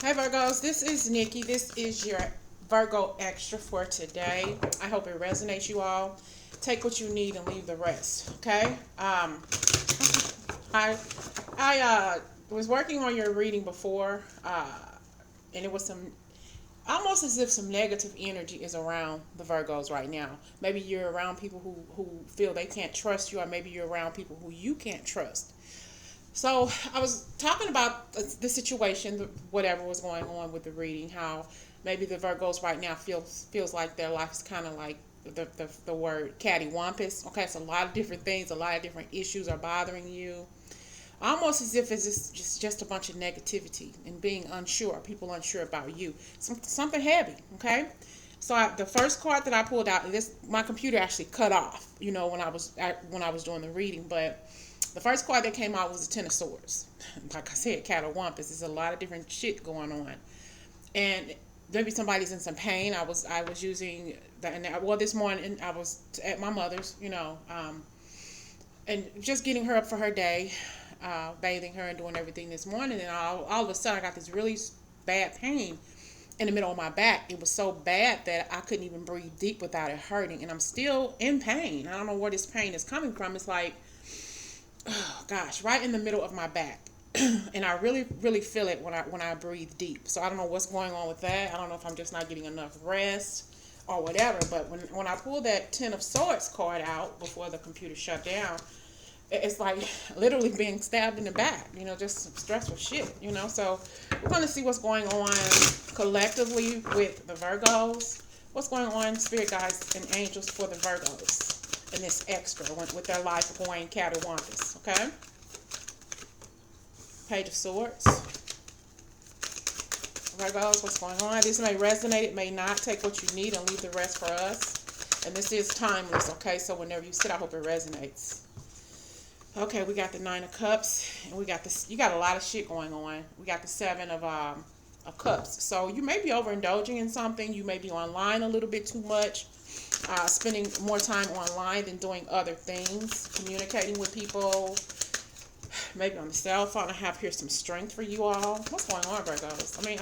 Hey Virgos, this is Nikki. This is your Virgo extra for today. I hope it resonates, you all. Take what you need and leave the rest. Okay. I was working on your reading before, and it was some almost as if some negative energy is around the Virgos right now. Maybe you're around people who feel they can't trust you, or maybe you're around people who you can't trust. So I was talking about the situation, whatever was going on with the reading, how maybe the Virgos right now feels like their life is kind of like the word cattywampus. Okay, it's a lot of different things, a lot of different issues are bothering you. Almost as if it's just a bunch of negativity and being unsure, people unsure about you. Something heavy, okay? So the first card that I pulled out, and this my computer actually cut off, when I was doing the reading, but the first card that came out was the Ten of Swords. Like I said, cattywampus. There's a lot of different shit going on, and maybe somebody's in some pain. I was using this morning I was at my mother's, and just getting her up for her day, bathing her and doing everything this morning, and all of a sudden I got this really bad pain in the middle of my back. It was so bad that I couldn't even breathe deep without it hurting, and I'm still in pain. I don't know where this pain is coming from. It's like, oh gosh, right in the middle of my back. And I really, really feel it when I breathe deep. So I don't know what's going on with that. I don't know if I'm just not getting enough rest or whatever. But when I pulled that Ten of Swords card out before the computer shut down, it's like literally being stabbed in the back, just some stressful shit, So we're going to see what's going on collectively with the Virgos. What's going on, spirit guides and angels, for the Virgos in this extra with their life going cattywampus, okay? Page of Swords. Virgos, what's going on? This may resonate, it may not. Take what you need and leave the rest for us. And this is timeless, okay? So whenever you sit, I hope it resonates. Okay, we got the Nine of Cups, and we got this. You got a lot of shit going on. We got the Seven of Cups. So you may be overindulging in something. You may be online a little bit too much, spending more time online than doing other things, communicating with people, maybe on the cell phone. I have here some strength for you all. What's going on, Virgos? I mean,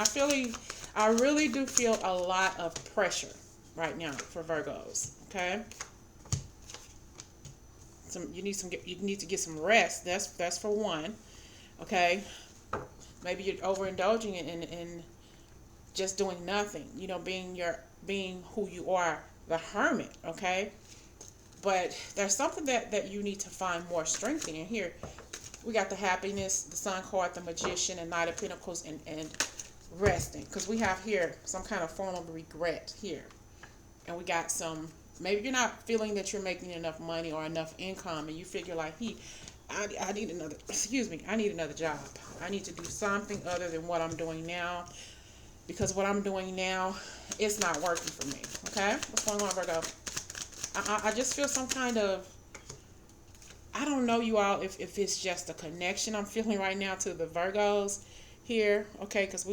I really do feel a lot of pressure right now for Virgos. Okay. You need to get some rest. That's for one. Okay. Maybe you're overindulging in just doing nothing. Being who you are, the hermit. Okay. But there's something that you need to find more strength in. Here, we got the Happiness, the Sun card, the Magician, and Knight of Pentacles, and resting. Because we have here some kind of form of regret here, and we got some. Maybe you're not feeling that you're making enough money or enough income, and you figure like, I need another job. I need to do something other than what I'm doing now, because what I'm doing now is not working for me. Okay, what's going on, Virgo? I just feel some kind of, I don't know, you all, if it's just a connection I'm feeling right now to the Virgos here. Okay, because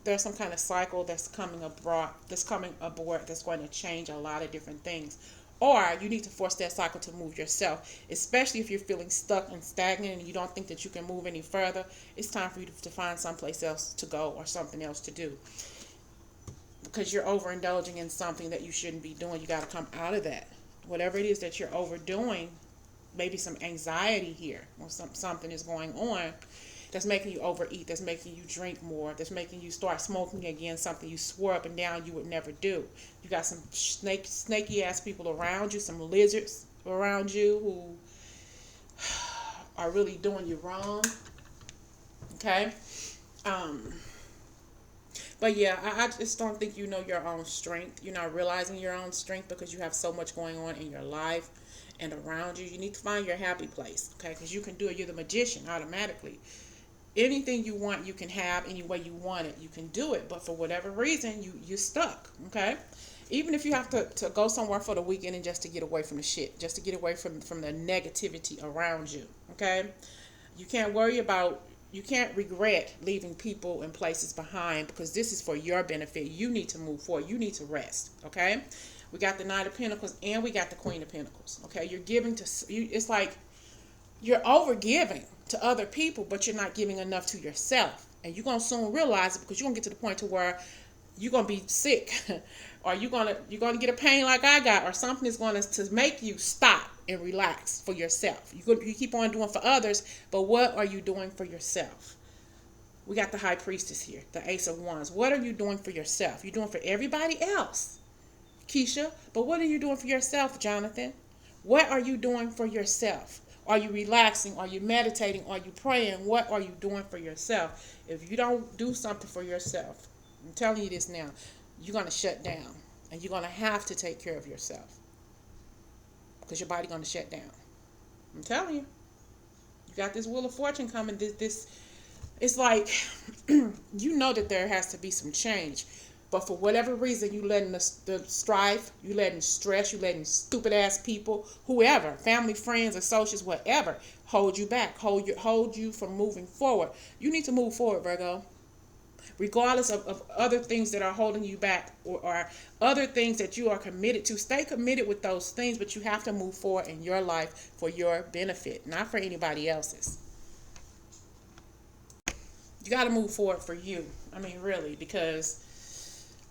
there's some kind of cycle that's coming aboard that's going to change a lot of different things. Or you need to force that cycle to move yourself, especially if you're feeling stuck and stagnant and you don't think that you can move any further. It's time for you to find someplace else to go or something else to do, because you're overindulging in something that you shouldn't be doing. You got to come out of that. Whatever it is that you're overdoing, maybe some anxiety here, or something is going on that's making you overeat, that's making you drink more, that's making you start smoking again, something you swore up and down you would never do. You got some snaky ass people around you, some lizards around you who are really doing you wrong. Okay? But yeah, I just don't think you know your own strength. You're not realizing your own strength because you have so much going on in your life and around you. You need to find your happy place, okay? Because you can do it. You're the magician automatically. Anything you want, you can have any way you want it. You can do it, but for whatever reason, you're stuck, okay? Even if you have to go somewhere for the weekend and just to get away from the shit, just to get away from the negativity around you, okay? You can't regret leaving people and places behind, because this is for your benefit. You need to move forward. You need to rest, okay? We got the Knight of Pentacles and we got the Queen of Pentacles, okay? You're giving to you. It's like you're over giving. to other people, but you're not giving enough to yourself. And you're going to soon realize it, because you're going to get to the point to where you're going to be sick or you're going to get a pain like I got, or something is going to make you stop and relax for yourself. You keep on doing for others, but what are you doing for yourself? We got the High Priestess here, the Ace of Wands. What are you doing for yourself? You're doing for everybody else, Keisha, but what are you doing for yourself, Jonathan? What are you doing for yourself? Are you relaxing? Are you meditating? Are you praying? What are you doing for yourself? If you don't do something for yourself, I'm telling you this now, you're going to shut down. And you're going to have to take care of yourself, because your body's going to shut down. I'm telling you. You got this Wheel of Fortune coming. It's like, you know that there has to be some change. But for whatever reason, you letting the strife, you letting stress, you letting stupid ass people, whoever, family, friends, associates, whatever, hold you back, hold you from moving forward. You need to move forward, Virgo. Regardless of other things that are holding you back, or other things that you are committed to, stay committed with those things, but you have to move forward in your life for your benefit, not for anybody else's. You got to move forward for you. I mean, really, because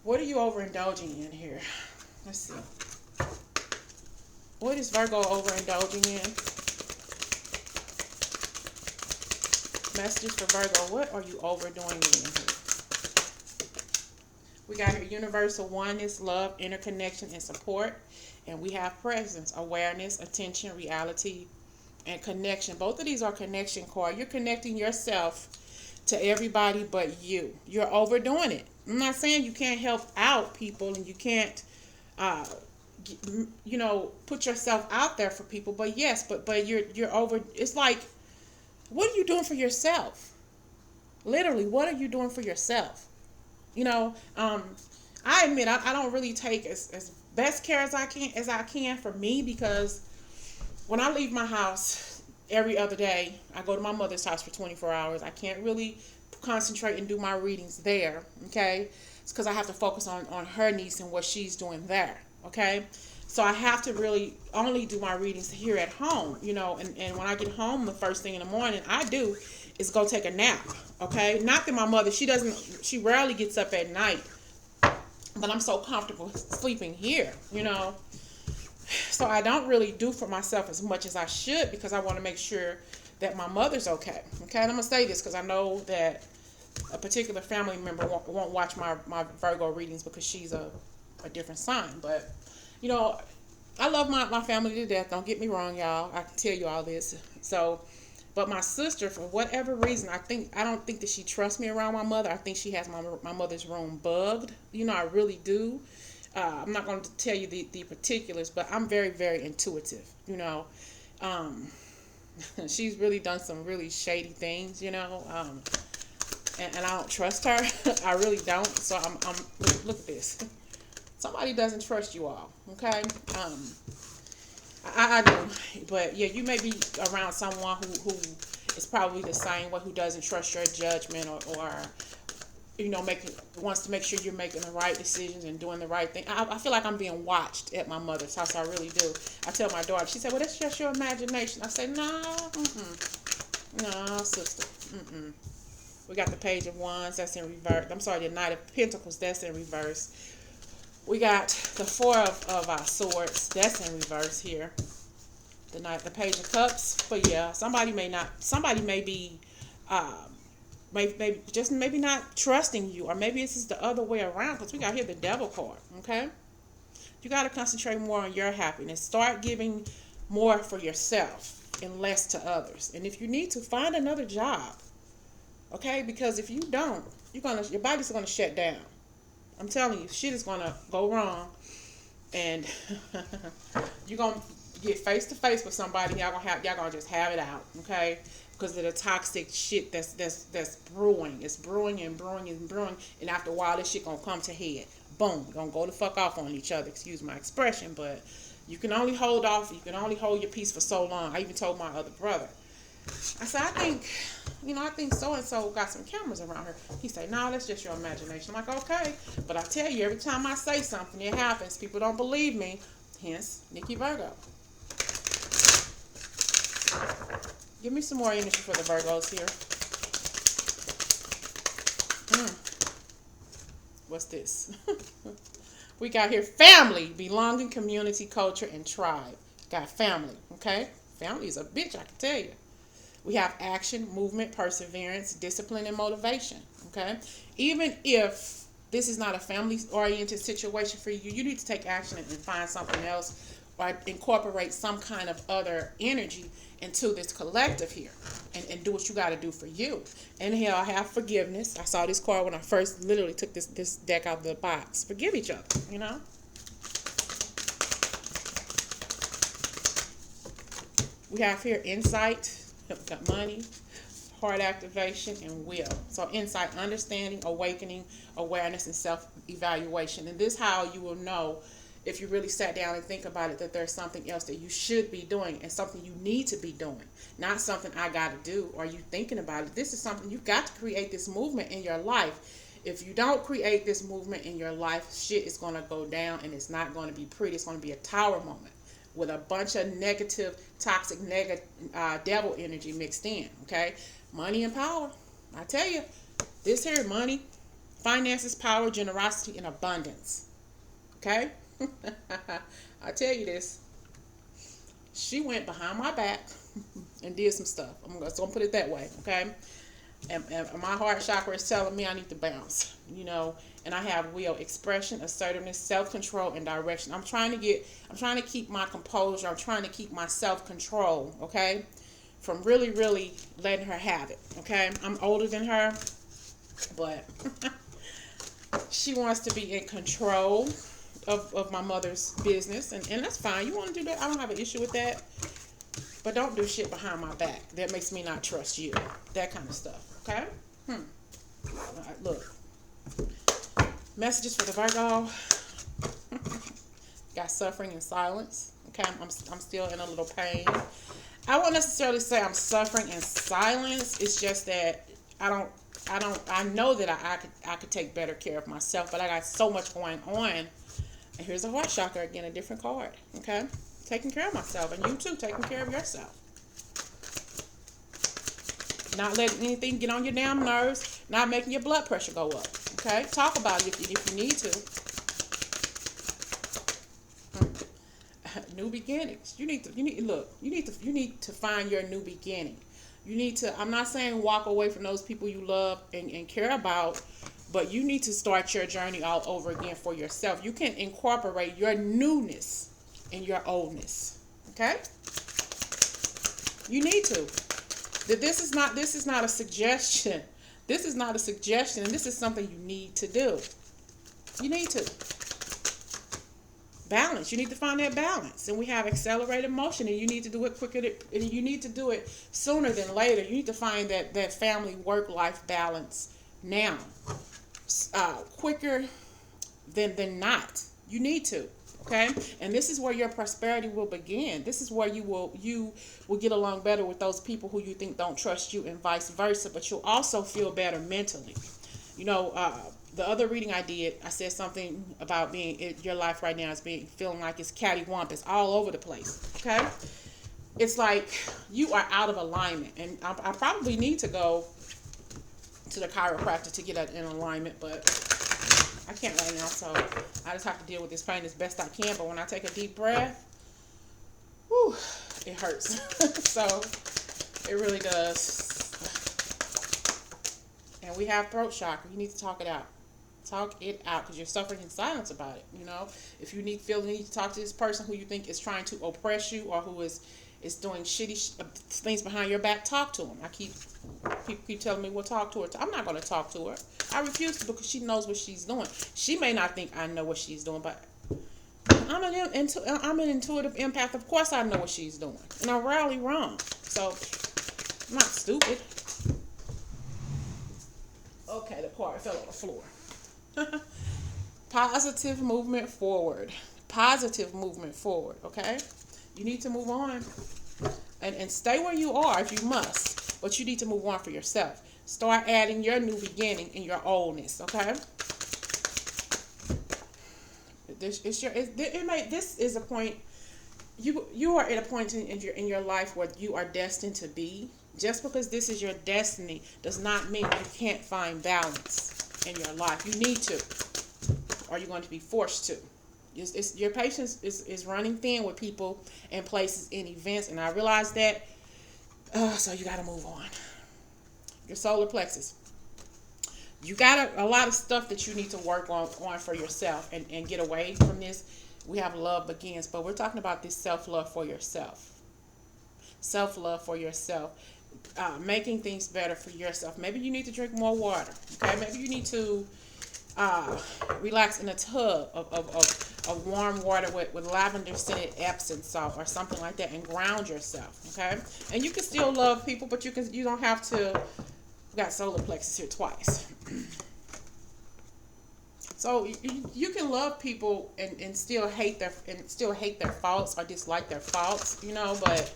what are you overindulging in here? Let's see. What is Virgo overindulging in? Messages for Virgo. What are you overdoing in here? We got here universal oneness, love, interconnection, and support. And we have presence, awareness, attention, reality, and connection. Both of these are connection cards. You're connecting yourself to everybody but you. You're overdoing it. I'm not saying you can't help out people and you can't, put yourself out there for people. But yes, but you're over. It's like, what are you doing for yourself? Literally, what are you doing for yourself? I admit I don't really take as best care as I can for me, because when I leave my house every other day, I go to my mother's house for 24 hours. I can't really concentrate and do my readings there, okay? It's because I have to focus on her niece and what she's doing there, okay? So I have to really only do my readings here at home, and when I get home the first thing in the morning, I do is go take a nap, okay? Not that my mother, she rarely gets up at night, but I'm so comfortable sleeping here, So I don't really do for myself as much as I should, because I want to make sure that my mother's okay, okay? And I'm going to say this because I know that a particular family member won't watch my Virgo readings because she's a different sign, but, I love my family to death. Don't get me wrong, y'all. I can tell you all this. So, but my sister, for whatever reason, I don't think that she trusts me around my mother. I think she has my mother's room bugged. I really do. I'm not going to tell you the particulars, but I'm very, very intuitive. She's really done some really shady things. And I don't trust her. I really don't. So I'm look at this. Somebody doesn't trust you all. Okay. I do, but yeah, you may be around someone who is probably the same way, who doesn't trust your judgment, or wants to make sure you're making the right decisions and doing the right thing. I feel like I'm being watched at my mother's house. I really do. I tell my daughter, she said, "Well, that's just your imagination." I say, "No, no, sister, We got the Page of Wands, that's in reverse. I'm sorry, the Knight of Pentacles, that's in reverse. We got the Four of Swords, that's in reverse here. The Page of Cups. But yeah, somebody may be maybe not trusting you, or maybe this is the other way around, because we got here the Devil card. Okay, you got to concentrate more on your happiness. Start giving more for yourself and less to others. And if you need to, find another job. Okay, because if you don't, your body's gonna shut down. I'm telling you, shit is gonna go wrong, and you're gonna get face to face with somebody. Y'all gonna just have it out, okay? Because of the toxic shit that's brewing. It's brewing and brewing and brewing, and after a while, this shit gonna come to head. Boom, gonna go the fuck off on each other. Excuse my expression, but you can only hold off. You can only hold your peace for so long. I even told my other brother. I said, I think so-and-so got some cameras around her. He said, no, that's just your imagination. I'm like, okay. But I tell you, every time I say something, it happens. People don't believe me. Hence, Nikki Virgo. Give me some more energy for the Virgos here. What's this? We got here family, belonging, community, culture, and tribe. Got family, okay? Family is a bitch, I can tell you. We have action, movement, perseverance, discipline, and motivation, okay? Even if this is not a family-oriented situation for you, you need to take action and find something else or incorporate some kind of other energy into this collective here and do what you got to do for you. And here I have forgiveness. I saw this card when I first literally took this deck out of the box. Forgive each other, you know? We have here insight, got money, heart activation, and will. So insight, understanding, awakening, awareness, and self-evaluation. And this is how you will know if you really sat down and think about it, that there's something else that you should be doing and something you need to be doing. Not something I got to do or you thinking about it. This is something you've got to create this movement in your life. If you don't create this movement in your life, shit is going to go down and it's not going to be pretty. It's going to be a tower moment with a bunch of negative, toxic, devil energy mixed in, okay? Money and power. I tell you, this here, money, finances, power, generosity, and abundance, okay? I tell you this. She went behind my back and did some stuff. I'm going to put it that way, okay? And my heart chakra is telling me I need to bounce, you know. And I have will, expression, assertiveness, self-control, and direction. I'm trying to keep my composure. I'm trying to keep my self-control, okay, from really, really letting her have it, okay? I'm older than her, but she wants to be in control of my mother's business, and that's fine. You want to do that? I don't have an issue with that. But don't do shit behind my back. That makes me not trust you. That kind of stuff, okay? All right, look. Messages for the Virgo. Got suffering and silence. Okay, I'm still in a little pain. I won't necessarily say I'm suffering in silence. It's just that I know that I could take better care of myself, but I got so much going on. And here's a heart chakra again, a different card. Okay, taking care of myself, and you too, taking care of yourself. Not letting anything get on your damn nerves. Not making your blood pressure go up. Okay, talk about it if you need to. New beginnings. You need to find your new beginning. You need to, I'm not saying walk away from those people you love and care about, but you need to start your journey all over again for yourself. You can incorporate your newness in your oldness. Okay? You need to. This is not a suggestion. This is not a suggestion, and this is something you need to do. You need to. Balance. You need to find that balance. And we have accelerated motion, and you need to do it quicker, and you need to do it sooner than later. You need to find that family work-life balance now. Quicker than not. You need to. Okay? And this is where your prosperity will begin. This is where you will get along better with those people who you think don't trust you, and vice versa. But you'll also feel better mentally. You know, the other reading I did, I said something about your life right now is feeling like it's cattywampus all over the place. Okay? It's like you are out of alignment. And I probably need to go to the chiropractor to get in alignment, but I can't right now, so I just have to deal with this pain as best I can. But when I take a deep breath, whew, it hurts. So it really does. And we have throat chakra. You need to talk it out. Talk it out, because you're suffering in silence about it. You know, if you feel the need to talk to this person who you think is trying to oppress you, or who is doing shitty things behind your back, talk to them. People keep telling me, well, talk to her. I'm not going to talk to her. I refuse to, because she knows what she's doing. She may not think I know what she's doing, but I'm an intuitive empath. Of course I know what she's doing, and I'm rarely wrong. So I'm not stupid. Okay, the card fell on the floor. Positive movement forward. Positive movement forward, okay? You need to move on. And stay where you are if you must. But you need to move on for yourself. Start adding your new beginning in your oldness, okay? This is a point you are at a point in your life where you are destined to be. Just because this is your destiny does not mean you can't find balance in your life. You need to, or you're going to be forced to. Your patience is running thin with people and places and events, and I realize that. So you got to move on. Your solar plexus. You got a lot of stuff that you need to work on for yourself and get away from this. We have love begins, but we're talking about this self-love for yourself. Self-love for yourself. Making things better for yourself. Maybe you need to drink more water. Okay, maybe you need to relax in a tub of warm water with lavender scented Epsom salt or something like that, and ground yourself. Okay, and you can still love people, but you don't have to. We got solar plexus here twice. So you can love people and still hate their faults or dislike their faults, but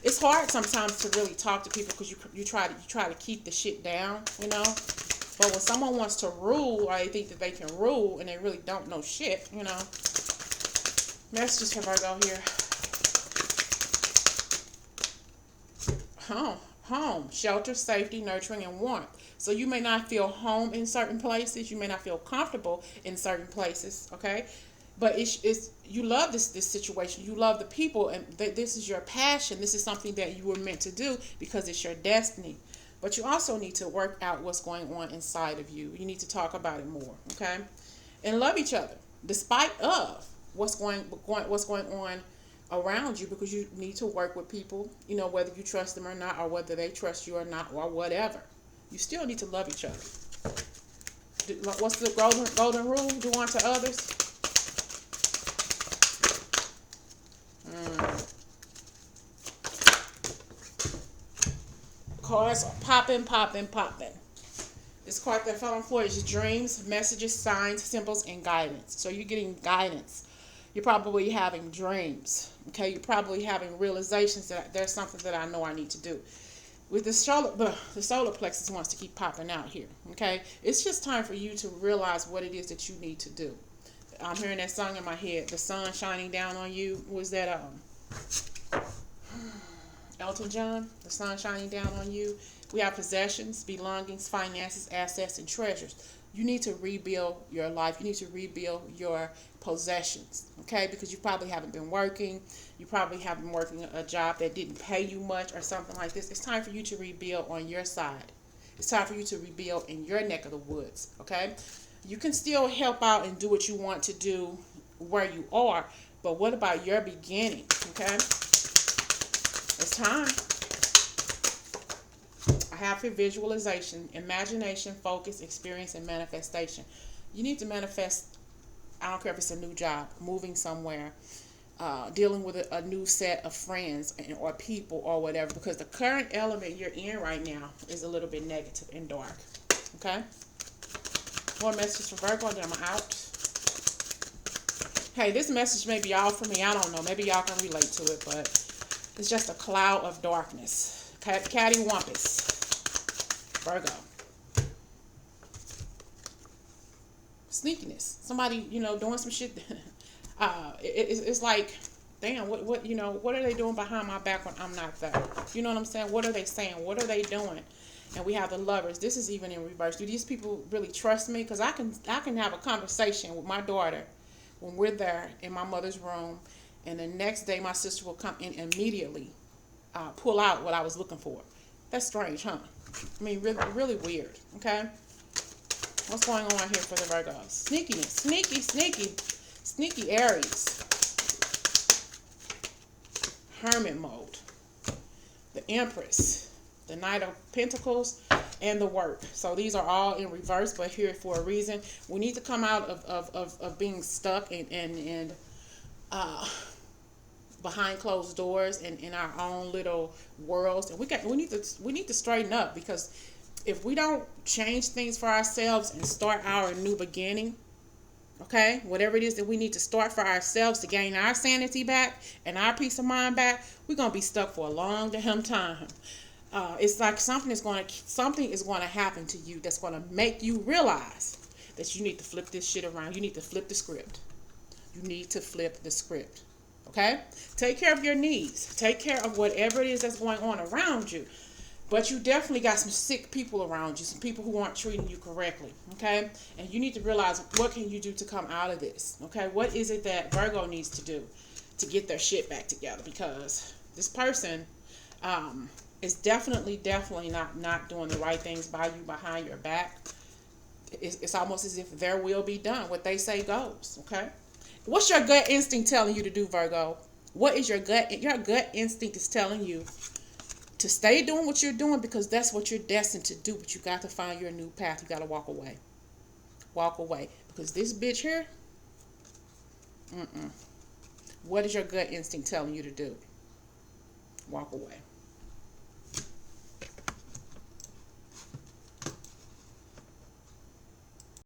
it's hard sometimes to really talk to people because you try to keep the shit down, But when someone wants to rule, or they think that they can rule and they really don't know shit, Messages for Virgo here. Home, shelter, safety, nurturing, and warmth. So you may not feel home in certain places. You may not feel comfortable in certain places. Okay, but it's you love this situation. You love the people, and this is your passion. This is something that you were meant to do because it's your destiny. But you also need to work out what's going on inside of you. You need to talk about it more. Okay, and love each other despite of what's going on around you, because you need to work with people, whether you trust them or not, or whether they trust you or not, or whatever. You still need to love each other. What's the golden rule? Do unto others. Cards are popping. This card that fell on the floor is dreams, messages, signs, symbols, and guidance. So you're getting guidance. You're probably having dreams. Okay, you're probably having realizations that there's something that I know I need to do. With the solar plexus wants to keep popping out here. Okay, it's just time for you to realize what it is that you need to do. I'm hearing that song in my head. The sun shining down on you. Was that Elton John? The sun shining down on you. We have possessions, belongings, finances, assets, and treasures. You need to rebuild your life. You need to rebuild your possessions, okay? Because you probably haven't been working. You probably have been working a job that didn't pay you much or something like this. It's time for you to rebuild on your side. It's time for you to rebuild in your neck of the woods, okay? You can still help out and do what you want to do where you are, but what about your beginning, okay? It's time. I have here visualization, imagination, focus, experience, and manifestation. You need to manifest. I don't care if it's a new job, moving somewhere, dealing with a new set of friends or people or whatever, because the current element you're in right now is a little bit negative and dark. Okay? More messages for Virgo, and then I'm out. Hey, this message may be all for me. I don't know. Maybe y'all can relate to it, but it's just a cloud of darkness. Catty Wampus. Virgo. Sneakiness. Somebody, doing some shit. It's like, damn, what are they doing behind my back when I'm not there? You know what I'm saying? What are they saying? What are they doing? And we have the Lovers. This is even in reverse. Do these people really trust me? Because I can have a conversation with my daughter when we're there in my mother's room, and the next day my sister will come in immediately, pull out what I was looking for. That's strange, huh? I mean, really, really weird. Okay. What's going on here for the Virgos? Sneakiness. Sneaky Aries. Hermit mode. The Empress. The Knight of Pentacles. And the Work. So these are all in reverse, but here for a reason. We need to come out of being stuck and behind closed doors and in our own little worlds. And we need to straighten up, because if we don't change things for ourselves and start our new beginning, okay, whatever it is that we need to start for ourselves to gain our sanity back and our peace of mind back, we're going to be stuck for a long damn time. It's like something is going to happen to you that's going to make you realize that you need to flip this shit around. You need to flip the script. You need to flip the script. Okay? Take care of your needs. Take care of whatever it is that's going on around you. But you definitely got some sick people around you, some people who aren't treating you correctly, okay? And you need to realize, what can you do to come out of this, okay? What is it that Virgo needs to do to get their shit back together? Because this person is definitely not doing the right things by you behind your back. It's almost as if their will be done. What they say goes, okay? What's your gut instinct telling you to do, Virgo? What is your gut? Your gut instinct is telling you to stay doing what you're doing because that's what you're destined to do. But you got to find your new path. You got to walk away. Walk away. Because this bitch here, what is your gut instinct telling you to do? Walk away.